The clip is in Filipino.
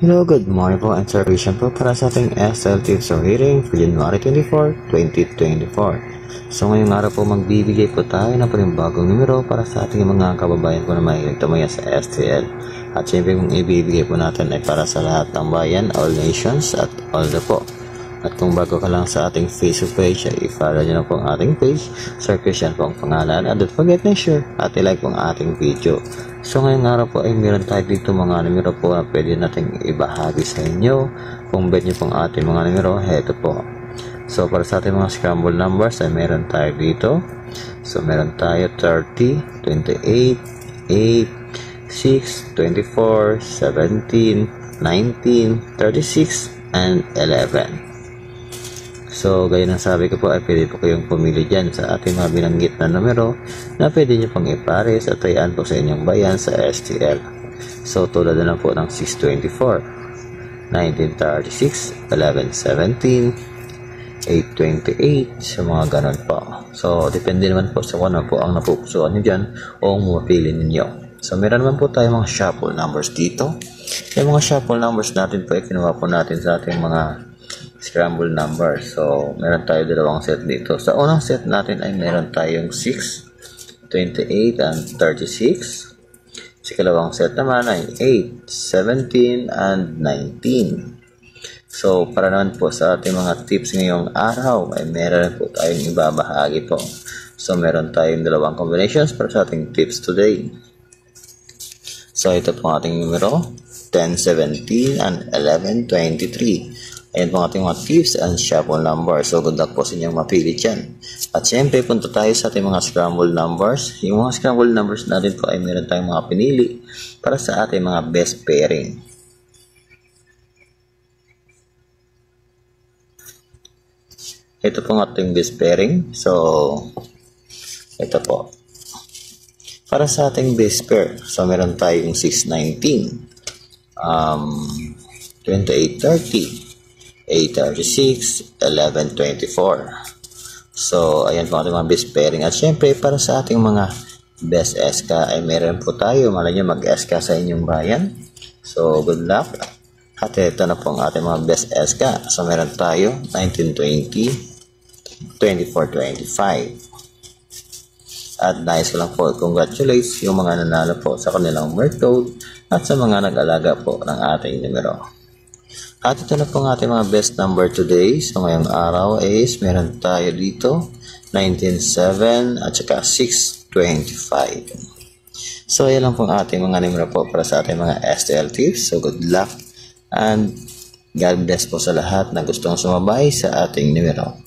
Hello, good morning po and celebration po para sa ating SL Tips or Reading for January 24, 2024. So ngayong araw po magbibigay po tayo ng panibagong numero para sa ating mga kababayan po na mahilig tumaya sa STL. At syempre kung ibibigay po natin ay para sa lahat ng bayan, all nations at all the po. At kung bago ka lang sa ating Facebook page, ay i-follow nyo na po ang ating page, Sir Christian po ang pangalan, and don't forget na share at i-like po ang ating video. So ngayong araw po ay meron tayo dito mga numero po na pwede natin ibahagi sa inyo. Kung bet nyo pong ating mga numero, heto po. So para sa ating mga scramble numbers ay meron tayo dito. So meron tayo 30, 28, 8, 6, 24, 17, 19, 36, and 11. So, gaya ng sabi ko po ay pwede po kayong pumili dyan sa ating mga binanggit na numero na pwede nyo pang ipares at tayaan po sa inyong bayan sa STL. So, tulad na lang po ng 624, 1936, 1117, 828, sa mga ganon po. So, depende naman po sa kung ano po ang napupusuan nyo dyan o mapili ninyo. So, meron naman po tayo mga shuffle numbers dito. Yung mga shuffle numbers natin po ay kinuha po natin sa ating mga scramble number. So, meron tayo dalawang set dito. Sa unang set natin ay meron tayong 6, 28, and 36. Sa ikalawang set naman ay 8, 17, and 19. So, para naman po sa ating mga tips ngayong araw ay meron po tayong ibabahagi po. So, meron tayong dalawang combinations para sa ating tips today. So, ito po ang ating numero, 10, 17, and 11, 23. Ayan po ating mga tips and shuffle numbers. So, good luck po sa inyong mapili dyan. At syempre, punta tayo sa ating mga scramble numbers. Yung mga scramble numbers natin po ay meron tayong mga pinili para sa ating mga best pairing. Ito po ang ating best pairing. So, ito po. Para sa ating best pair, so meron tayong 619, 2830, 836, 1124. So, ayan po ating mga best pairing. At syempre, para sa ating mga best SK ay meron po tayo. Malay nyo mag-SK sa inyong bayan. So, good luck. At ito na po ang ating mga best SK. So, meron tayo 1920, 2425. At nais ko lang po congratulate yung mga nanalo po sa kanilang merch code at sa mga nag-alaga po ng ating numero. At ito na po ang ating mga best number today. So ngayong araw is meron tayo dito 197 at saka 625. So yan lang po ang ating mga numero po para sa ating mga STL tips. So good luck and God bless po sa lahat na gustong sumabay sa ating numero.